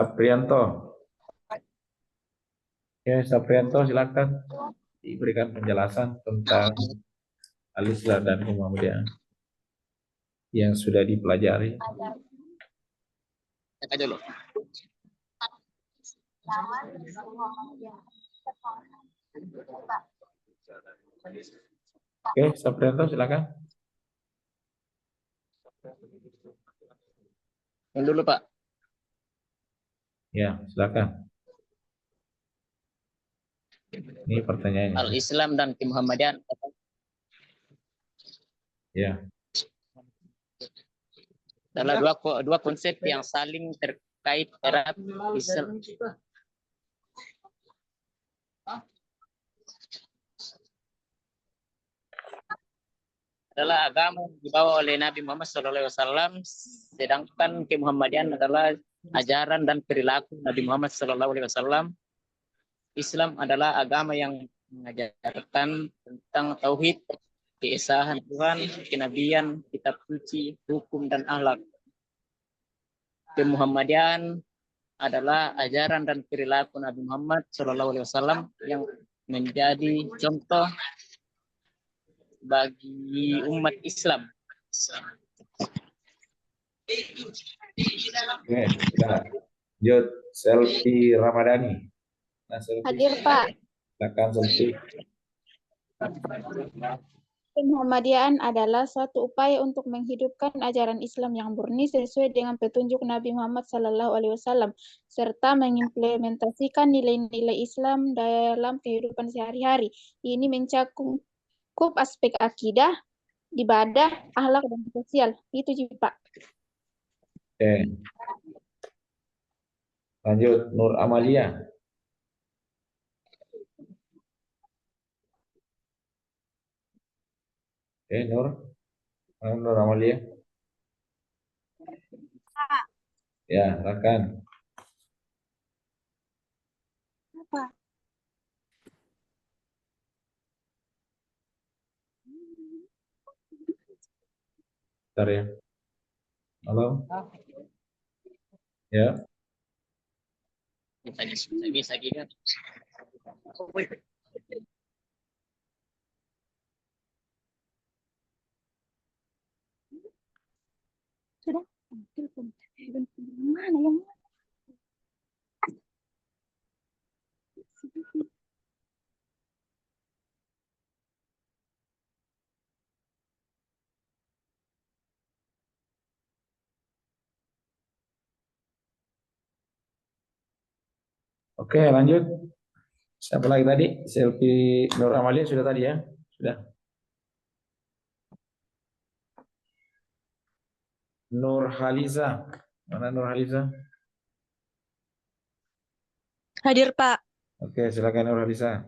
Saprianto. Ya, Saprianto silakan diberikan penjelasan tentang Al-Islam dan Muhammadiyah yang sudah dipelajari. Dulu. Oke, Saprianto silakan. Yang dulu, Pak. Ya, silakan. Ini pertanyaannya. Al-Islam dan Muhammadian Ya. adalah dua konsep yang saling terkait erat. Islam adalah agama yang dibawa oleh Nabi Muhammad SAW, sedangkan Muhammadian adalah ajaran dan perilaku Nabi Muhammad SAW. Islam adalah agama yang mengajarkan tentang tauhid, keesaan Tuhan, kenabian, kitab suci, hukum dan akhlak. Muhammadian adalah ajaran dan perilaku Nabi Muhammad SAW yang menjadi contoh bagi umat Islam. Oke, sudah. Lanjut, Selfie Ramadhani. Nah, Hadir, Pak. Silakan Selfie. Muhammadiyah adalah suatu upaya untuk menghidupkan ajaran Islam yang murni sesuai dengan petunjuk Nabi Muhammad SAW, serta mengimplementasikan nilai-nilai Islam dalam kehidupan sehari-hari. Ini mencakup aspek akidah, ibadah, akhlak, dan sosial. Itu sih, Pak. Oke. Lanjut, Nur Amalia. Nur Amalia. Ya, silakan. Apa? Bentar ya. Halo. Ya. Bisa gitu. Sudah. Mana yang Oke, lanjut. Siapa lagi tadi? Selfie Nur Amalia sudah tadi ya? Sudah. Nur Haliza. Mana Nur Haliza? hadir, Pak? Oke, silakan Nur Haliza.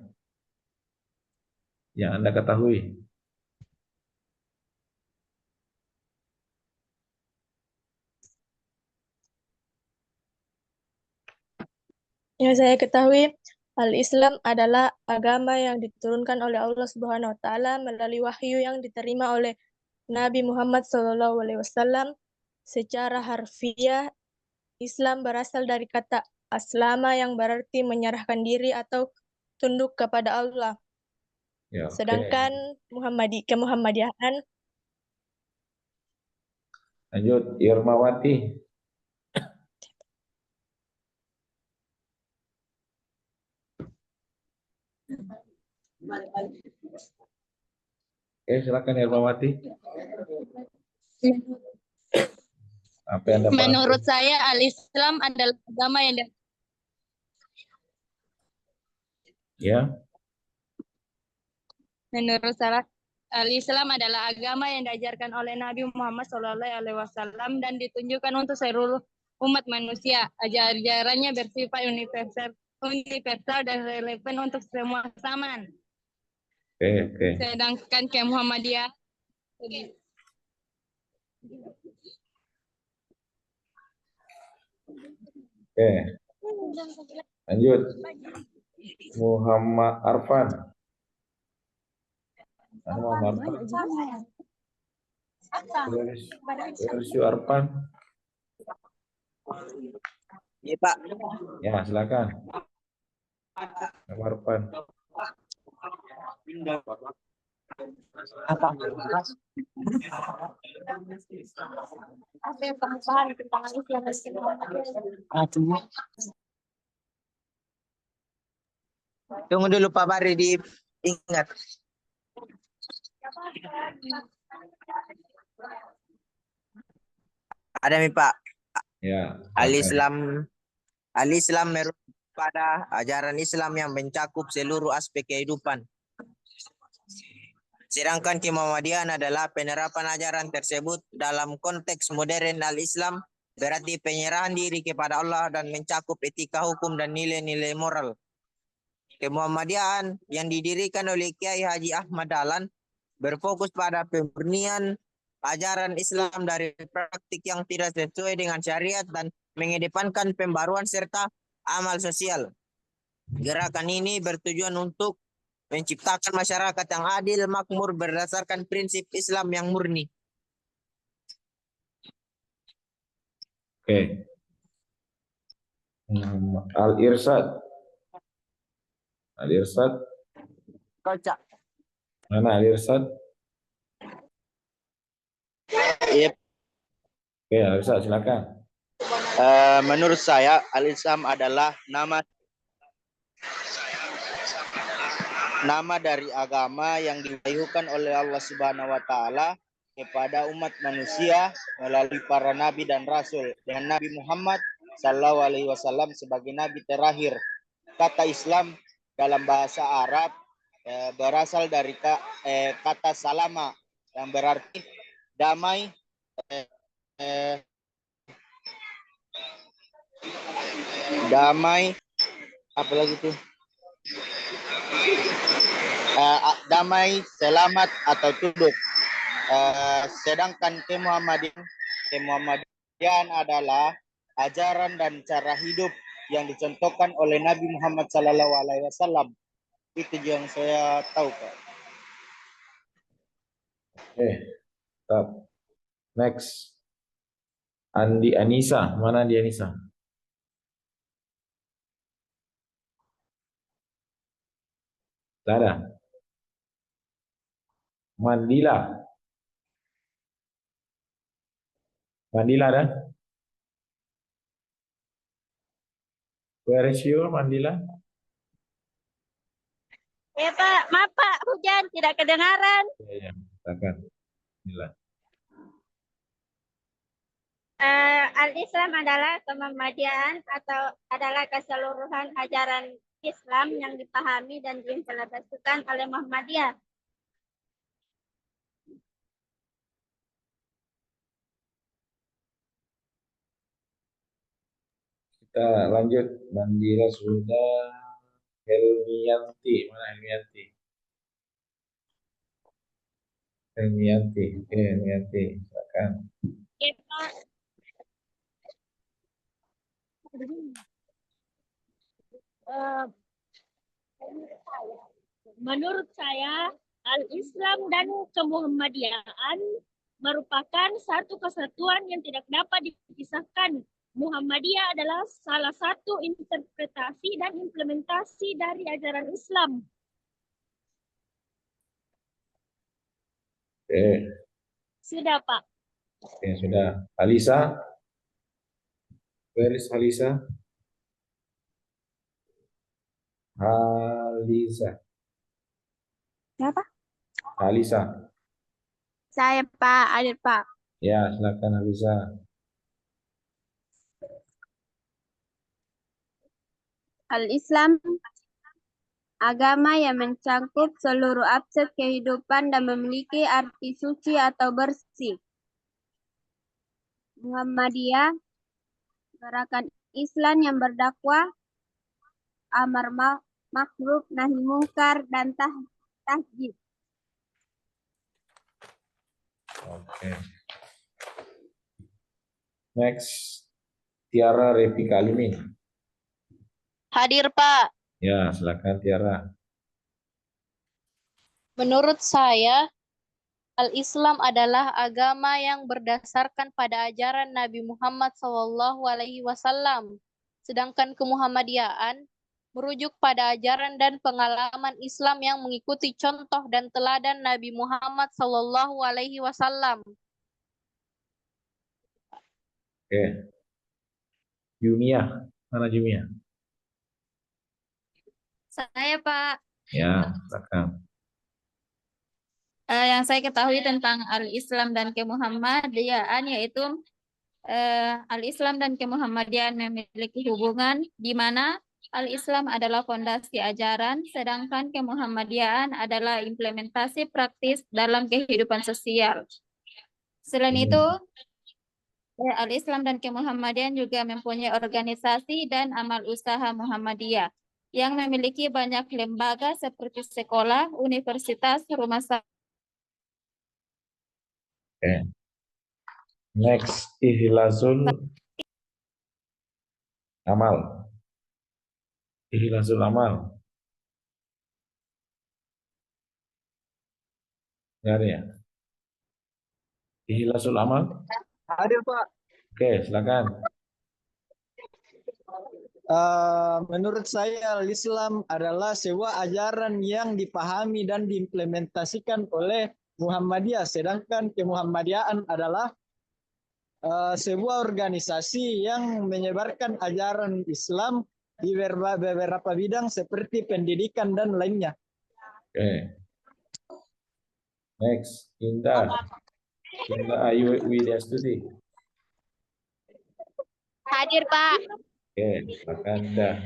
Yang Anda ketahui. Yang saya ketahui, Al-Islam adalah agama yang diturunkan oleh Allah Subhanahu wa taala melalui wahyu yang diterima oleh Nabi Muhammad SAW. Secara harfiah, Islam berasal dari kata aslama yang berarti menyerahkan diri atau tunduk kepada Allah. Ya, oke. Sedangkan Kemuhammadiyahan Lanjut, Irmawati. Oke, silakan Irmawati. Apa yang Anda paham? Menurut saya, Al-Islam adalah agama yang Ya. Menurut saya, Al-Islam adalah agama yang diajarkan oleh Nabi Muhammad SAW dan ditunjukkan untuk seluruh umat manusia. Ajarannya bersifat universal dan relevan untuk semua zaman. Oke. Sedangkan Muhammadiyah Oke. Lanjut. Muhammad Arfan. Muhammad Arfan. Where's your Arfan? Iya, Pak. Ya, silakan. Marpan. Apa? Apa yang kamu pahami tentang Islam dan Muhammadiyah? Tunggu dulu Pak Bari diingat. Ada nih Pak. Ya, silakan. Al-Islam merujuk pada ajaran Islam yang mencakup seluruh aspek kehidupan. Sedangkan Muhammadian adalah penerapan ajaran tersebut dalam konteks modern al-Islam, berarti penyerahan diri kepada Allah dan mencakup etika hukum dan nilai-nilai moral. Muhammadian yang didirikan oleh Kiai Haji Ahmad Dahlan berfokus pada pemurnian ajaran Islam dari praktik yang tidak sesuai dengan syariat dan mengedepankan pembaruan serta amal sosial. Gerakan ini bertujuan untuk menciptakan masyarakat yang adil, makmur berdasarkan prinsip Islam yang murni. Oke. Al-Irsyad. Al-Irsyad. Kocak. Mana Al-Irsyad? Yep. Oke, Al-Irsyad silakan. Menurut saya, Al-Islam adalah nama dari agama yang diwahyukan oleh Allah Subhanahu wa taala kepada umat manusia melalui para nabi dan rasul, dengan Nabi Muhammad sallallahu alaihi wasallam sebagai nabi terakhir. Kata Islam dalam bahasa Arab berasal dari kata salama yang berarti damai, apa lagi tuh? Damai, selamat atau tunduk. Sedangkan Muhammadian adalah ajaran dan cara hidup yang dicontohkan oleh Nabi Muhammad Sallallahu Alaihi Wasallam. Itu yang saya tahu, Pak. Oke, stop. Next. Andi Anissa. Mana Andi Anissa? Tak ada. Mandila. Mandila ada? Where is you, Mandila? Ya Pak, maaf Pak, hujan tidak kedengaran. Ya, silakan. Mandila. Al-Islam adalah kemuhammadiyaan atau adalah keseluruhan ajaran Islam yang dipahami dan diimplementasikan oleh Muhammadiyah. Kita lanjut. Mandila sudah. Helmianti. Mana Helmianti? Helmianti. Oke, Helmianti. Silakan. Ya, Pak. Menurut saya, Al-Islam dan kemuhammadiyaan merupakan satu kesatuan yang tidak dapat dipisahkan. Muhammadiyah adalah salah satu interpretasi dan implementasi dari ajaran Islam. Oke. Sudah, Pak. Oke, sudah. Alisa. Where is Alisa? Alisa. Siapa? Alisa. Saya Pak, Adit Pak. Ya, silakan Alisa. Al-Islam agama yang mencakup seluruh aspek kehidupan dan memiliki arti suci atau bersih. Muhammadiyah, gerakan Islam yang berdakwah, amar ma'ruf nahi mungkar dan tahjid. Oke. Next, Tiara Revika Alimin. Hadir, Pak. Ya, silakan Tiara. Menurut saya, Al-Islam adalah agama yang berdasarkan pada ajaran Nabi Muhammad SAW. Sedangkan kemuhammadiyaan merujuk pada ajaran dan pengalaman Islam yang mengikuti contoh dan teladan Nabi Muhammad SAW. Oke. Jumia, mana Jumia? Saya Pak, Ya, silakan. yang saya ketahui tentang Al-Islam dan kemuhammadiyaan yaitu Al-Islam dan kemuhammadiyaan memiliki hubungan di mana Al-Islam adalah fondasi ajaran, sedangkan kemuhammadiyaan adalah implementasi praktis dalam kehidupan sosial. Selain itu, Al-Islam dan kemuhammadiyaan juga mempunyai organisasi dan amal usaha Muhammadiyah yang memiliki banyak lembaga seperti sekolah, universitas, rumah sakit. Oke. Next, Ihlazul Amal. Ihlazul Amal. Nggak ada ya? Ihlazul Amal. Hadir Pak. Oke, silakan. Menurut saya Islam adalah sebuah ajaran yang dipahami dan diimplementasikan oleh Muhammadiyah, sedangkan kemuhammadiyaan adalah sebuah organisasi yang menyebarkan ajaran Islam di beberapa bidang seperti pendidikan dan lainnya. Oke. Next, Indah. Indah Ayu Widyastudi. Hadir, Pak. Oke, silakan Indah.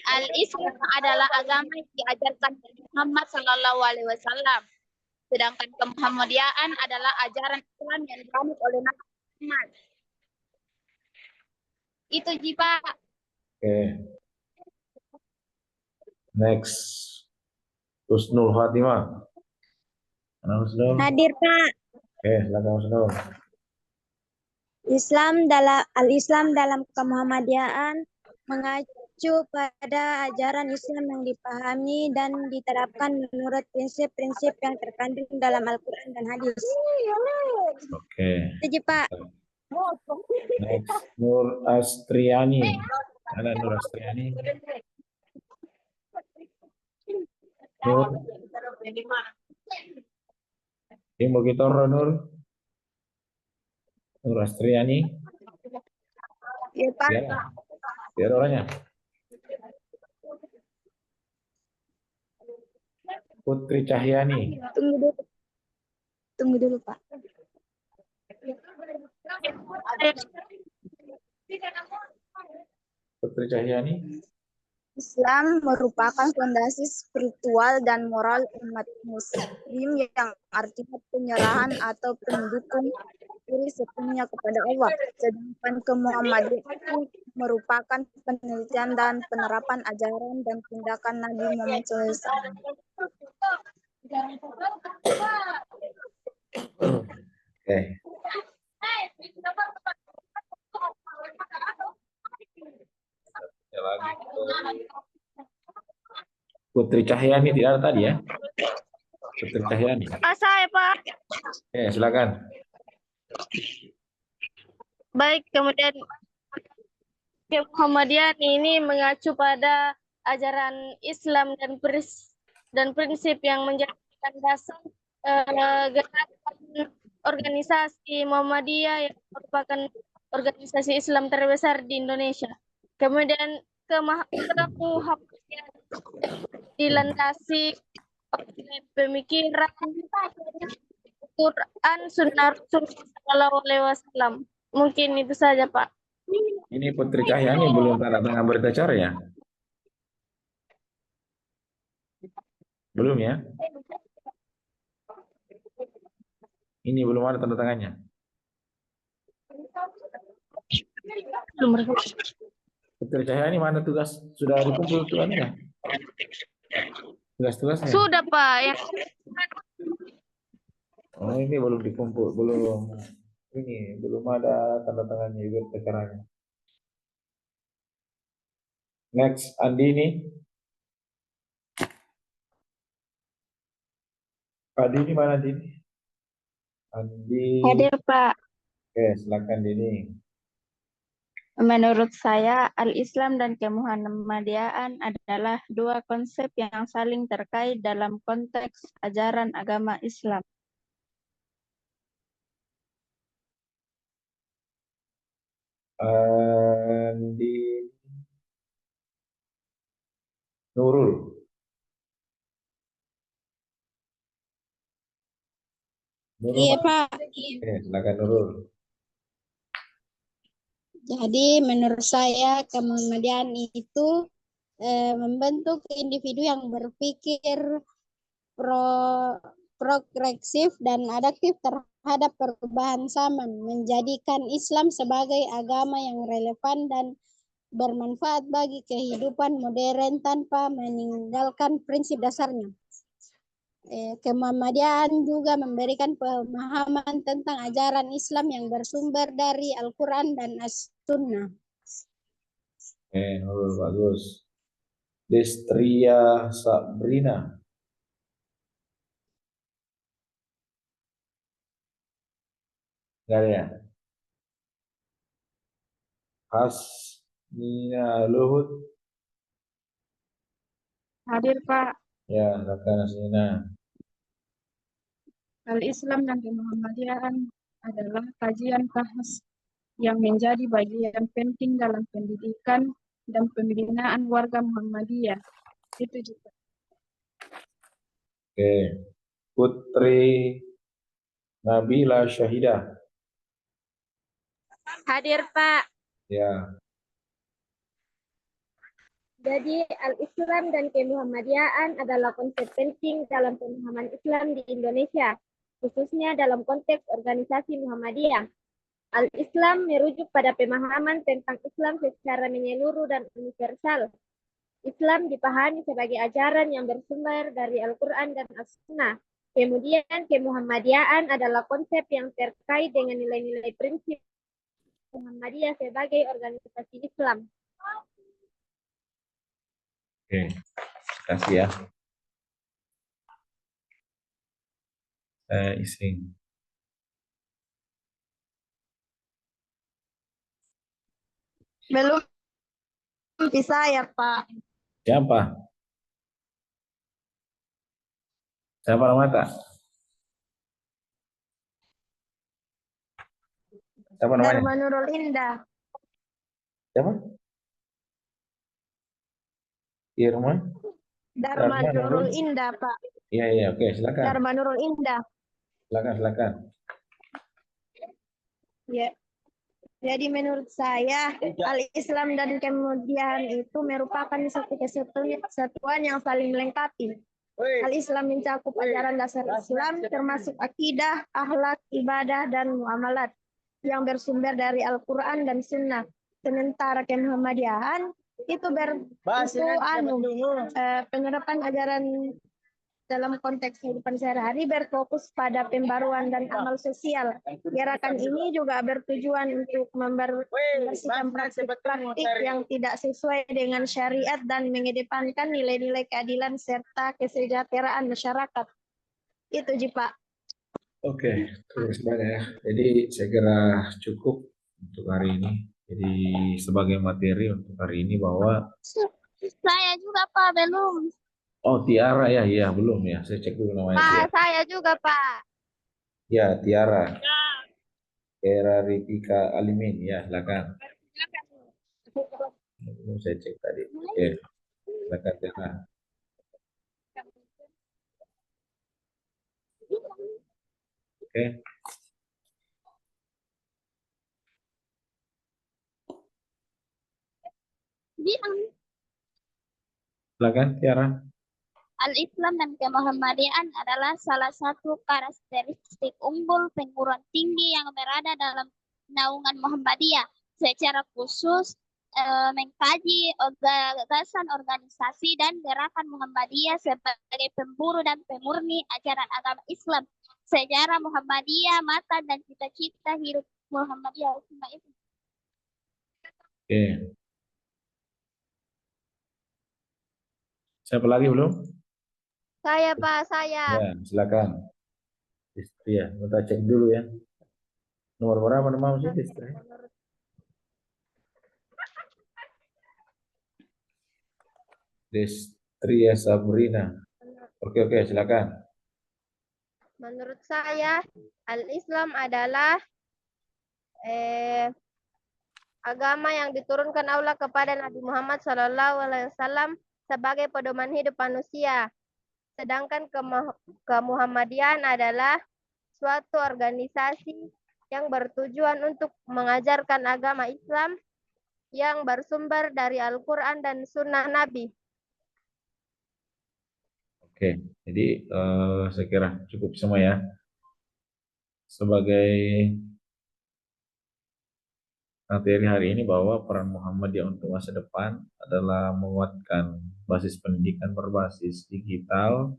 Al-Islam adalah agama yang diajarkan Muhammad Sallallahu Alaihi Wasallam. Sedangkan kemuhammadiyaan adalah ajaran Islam yang dianut oleh Nabi Muhammad. Itu Ji, Pak. Oke. Next, Husnul Fatimah. Mana Husnul? Hadir Pak. Oke, silakan Husnul. Al-Islam dalam kemuhammadiyaan mengacu pada ajaran Islam yang dipahami dan diterapkan menurut prinsip-prinsip yang terkandung dalam Al-Quran dan hadis. Oke. Itu Pak. Next, Nur Astriani. Mana Nur Astriani? Nur. Ibu kita Nur. Nur Astriani. Ya Pak. Biar orangnya. Putri Cahyani. Tunggu dulu Pak. Putri Cahyani. Islam merupakan fondasi spiritual dan moral umat muslim yang artinya penyerahan atau pendukung diri sepenuhnya kepada Allah. Sedangkan kemuhammadiyaan merupakan penelitian dan penerapan ajaran dan tindakan Nabi Muhammad SAW. Oke. Putri Cahyani tidak ada tadi ya? Putri Cahyani. Saya Pak. Oke, silakan. Baik, kemudian Muhammadiyah ini mengacu pada ajaran Islam dan prinsip yang menjadikan dasar gerakan organisasi Muhammadiyah yang merupakan organisasi Islam terbesar di Indonesia. Kemudian kemuhammadiyaan dilandasi oleh pemikiran Quran Sunnah Rasulullah Sallallahu Alaihi Wasallam. Mungkin itu saja Pak. Ini Putri Cahyani belum tanda tangan berita acara ya? Belum ya? Ini belum ada tanda tangannya. Putri Cahyani mana tugas? Sudah dikumpul tugasnya? Tugas-tugasnya? Sudah Pak. Yang Oh, ini belum dikumpul, belum ada tanda tangannya berita acaranya. Next, Andi ini. Andi ini mana Andi? Andi. Hadir Pak. Oke, silakan Dini. Menurut saya, Al-Islam dan Kemuhammadiyaan adalah dua konsep yang saling terkait dalam konteks ajaran agama Islam. Andi Nurul. Nurul, Iya, Pak. Pak. Oke, silakan Nurul. Jadi menurut saya Kemuhammadiyaan itu membentuk individu yang berpikir progresif dan adaptif terhadap perubahan zaman, menjadikan Islam sebagai agama yang relevan dan bermanfaat bagi kehidupan modern tanpa meninggalkan prinsip dasarnya. Kemuhammadiyaan juga memberikan pemahaman tentang ajaran Islam yang bersumber dari Al-Quran dan As-Sunnah. Oke, Nurul, bagus. Destria Sabrina. Enggak ada ya? Hasnina Luhut. Hadir, Pak. Ya, silakan Hasnina. Al-Islam dan Kemuhammadiyaan adalah kajian bahas yang menjadi bagian penting dalam pendidikan dan pembinaan warga Muhammadiyah. Itu juga. Oke. Putri Nabila Syahidah. Hadir, Pak. Ya, Jadi, Al-Islam dan Kemuhammadiyaan adalah konsep penting dalam pemahaman Islam di Indonesia, khususnya dalam konteks organisasi Muhammadiyah. Al-Islam merujuk pada pemahaman tentang Islam secara menyeluruh dan universal. Islam dipahami sebagai ajaran yang bersumber dari Al-Quran dan As-Sunnah. Kemudian, Kemuhammadiyaan adalah konsep yang terkait dengan nilai-nilai prinsip Muhammadiyah sebagai organisasi Islam. oke. Kasih ya. Saya ising. Belum bisa ya, Pak. Siapa? Siapa namanya, Kak? Siapa namanya? Dharma Nurul Indah. Siapa? Irma? Dharma Dharma Nurul Nurul. Indah, Pak. Iya, iya, oke, silakan. Dharma Nurul Indah. Silakan. Ya. Jadi menurut saya, Al-Islam dan kemudian itu merupakan satu kesatuan yang saling melengkapi. Al-Islam mencakup ajaran dasar Islam, termasuk akidah, akhlak, ibadah, dan muamalat yang bersumber dari Al-Quran dan Sunnah. Sementara Kemuhammadiyaan itu penerapan ajaran dalam konteks kehidupan sehari-hari berfokus pada pembaruan dan amal sosial. Gerakan ini juga bertujuan untuk membersihkan praktik yang tidak sesuai dengan syariat dan mengedepankan nilai-nilai keadilan serta kesejahteraan masyarakat. Itu, Pak. Oke, terus ya. Jadi saya kira cukup untuk hari ini. Jadi sebagai materi untuk hari ini bahwa Saya juga, Pak, belum. oh Tiara ya, iya belum ya. Saya cek dulu namanya. Pak, Tiara. saya juga, Pak. Ya, Tiara. Tiara Rifika Alimin, ya silakan. Saya cek tadi. Oke, silakan Tiara. Oke. Silakan Tiara. Al-Islam dan Kemuhammadiyaan adalah salah satu karakteristik unggul perguruan tinggi yang berada dalam naungan Muhammadiyah. Secara khusus mengkaji gagasan organisasi dan gerakan Muhammadiyah sebagai pemburu dan pemurni ajaran agama Islam. Sejarah Muhammadiyah, mata dan cita-cita hidup Muhammadiyah. Oke. Siapa lagi belum? Saya, Pak, saya. Ya, silakan. Ya, kita cek dulu ya. Nomor berapa nama masjid? Destria Sabrina. Oke, silakan. Menurut saya, al-Islam adalah agama yang diturunkan Allah kepada Nabi Muhammad SAW sebagai pedoman hidup manusia. Sedangkan kemuhammadian adalah suatu organisasi yang bertujuan untuk mengajarkan agama Islam yang bersumber dari Al-Quran dan Sunnah Nabi. Oke, jadi saya kira cukup semua ya. Sebagai materi hari ini bahwa peran Muhammadiyah untuk masa depan adalah menguatkan basis pendidikan berbasis digital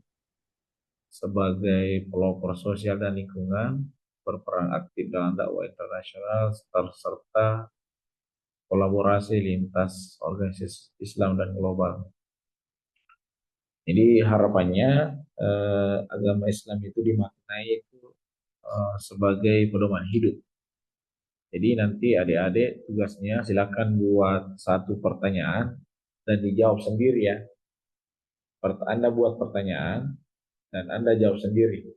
sebagai pelopor sosial dan lingkungan, berperan aktif dalam dakwah internasional serta kolaborasi lintas organisasi Islam dan global. Jadi harapannya agama Islam itu dimaknai itu sebagai pedoman hidup. Jadi nanti adik-adik tugasnya silakan buat satu pertanyaan dan dijawab sendiri ya. Anda buat pertanyaan dan Anda jawab sendiri.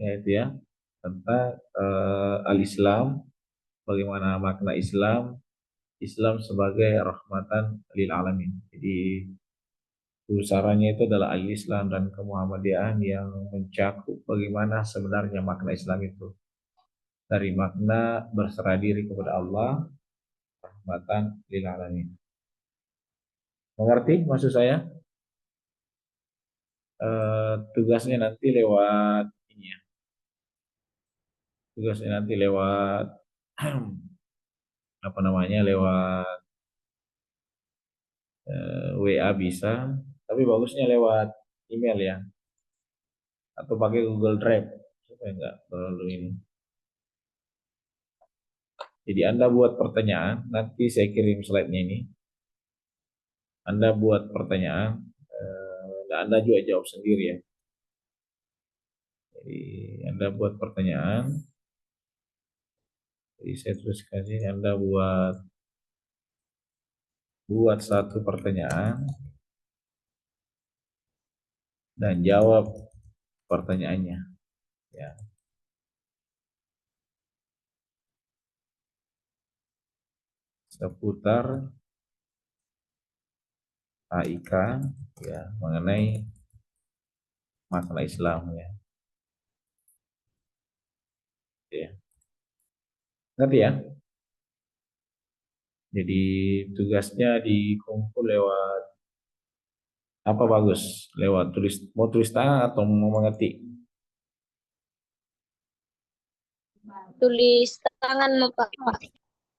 Yaitu ya tentang al-Islam, bagaimana makna Islam, Islam sebagai rahmatan lil alamin. Jadi usahanya itu adalah al-Islam dan kemuhammadiyahan yang mencakup bagaimana sebenarnya makna Islam itu. Dari makna berserah diri kepada Allah, rahmatan lil alamin. Mengerti maksud saya? Tugasnya nanti lewat ini ya. Tugasnya nanti lewat apa namanya? Lewat WA bisa, tapi bagusnya lewat email ya. Atau pakai Google Drive supaya enggak terlalu ini. Jadi Anda buat pertanyaan, nanti saya kirim slide-nya ini. Anda buat pertanyaan, dan Anda juga jawab sendiri ya. Jadi Anda buat pertanyaan. Jadi saya tuliskan ini, Anda buat satu pertanyaan dan jawab pertanyaannya. Ya. Seputar AIK ya mengenai makna Islam ya. Ya. Ngerti ya? Jadi tugasnya dikumpul lewat apa bagus? Lewat mau tulis tangan atau mau mengetik? Tulis tangan, Pak.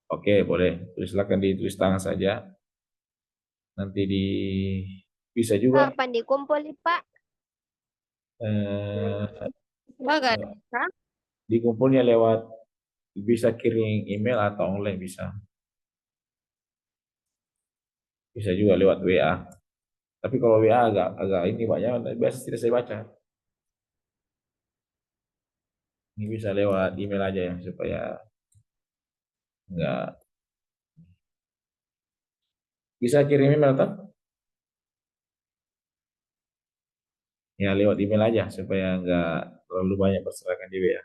Oke, boleh. Silakan ditulis tangan saja. Nanti bisa juga. Kapan dikumpul, Pak? Dikumpulnya lewat bisa kirim email atau online bisa. Bisa juga lewat WA. Tapi kalau WA agak ini banyak biasa tidak saya baca. Ini bisa lewat email aja ya supaya enggak. Bisa kirim email atau? Ya lewat email aja supaya enggak terlalu banyak berserakan di WA.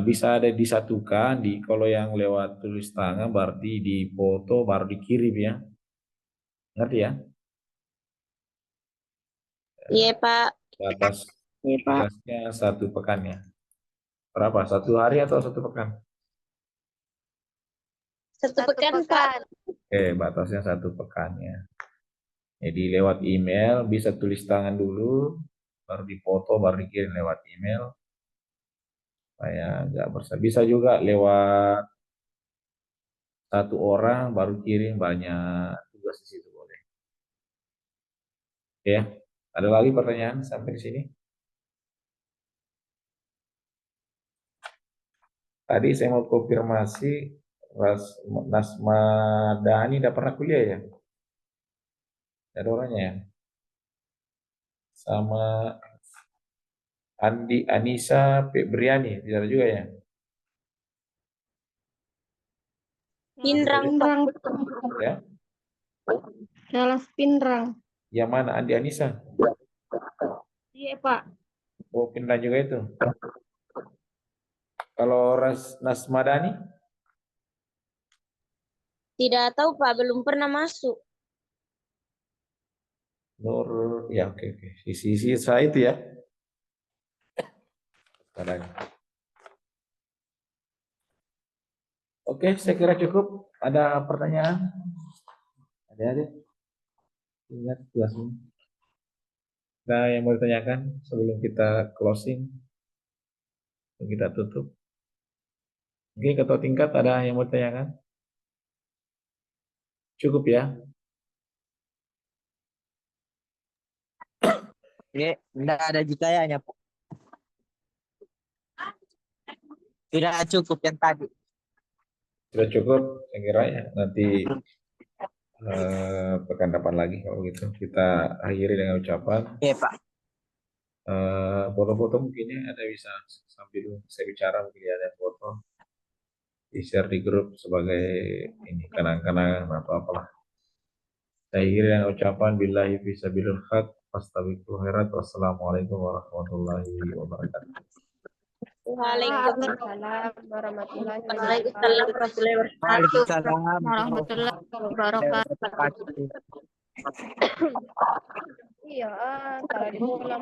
Bisa ada disatukan kalau yang lewat tulis tangan berarti di foto baru dikirim ya. Ngerti ya? Iya, Pak. Batasnya 1 pekan ya. Berapa? 1 hari atau 1 pekan? 1 pekan, Pak. Oke, batasnya 1 pekan ya. Jadi lewat email bisa tulis tangan dulu, baru dipoto, baru dikirim lewat email. Supaya nggak bisa juga lewat 1 orang baru kirim banyak tugas di situ boleh. Oke ya. Ada lagi pertanyaan sampai di sini? Tadi saya mau konfirmasi Nasma Dhani udah pernah kuliah ya? Ada orangnya ya? Sama Andi Anissa Febriani, tidak ada juga ya? Pinrang, Ya, Dalas Pinrang. yang mana Andi Anissa? Iya, Pak. Oh, pindah juga itu. Kalau Nasmadani? Tidak tahu, Pak. Belum pernah masuk. Nur, ya oke. Sisi saya itu ya. Sekarang. Oke, saya kira cukup. Ada pertanyaan? Ada? Ingat kelasnya. Nah, yang mau ditanyakan sebelum kita closing, sebelum kita tutup. Oke, ketua tingkat ada yang mau ditanyakan? Cukup ya? Oke, enggak ada kayaknya, Pak. Tidak cukup yang tadi. Sudah cukup, saya kira ya. Nanti pekan depan lagi kalau gitu. Kita akhiri dengan ucapan. Oke, Pak. Foto-foto mungkinnya ada bisa sambil saya bicara mungkin ada foto di share di grup sebagai ini kenang-kenangan atau apalah. Saya akhiri dengan ucapan billahi fisabilil haq fastabiqul khairat wassalamualaikum warahmatullahi wabarakatuh. Waalaikumsalam warahmatullahi Waalaikumsalam Warahmatullahi wabarakatuh. Iya, kalau diulang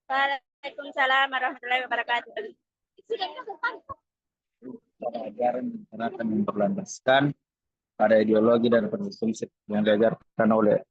Waalaikumsalam warahmatullahi wabarakatuh. Ajaran akan memperlandaskan pada ideologi dan prinsip yang diajarkan oleh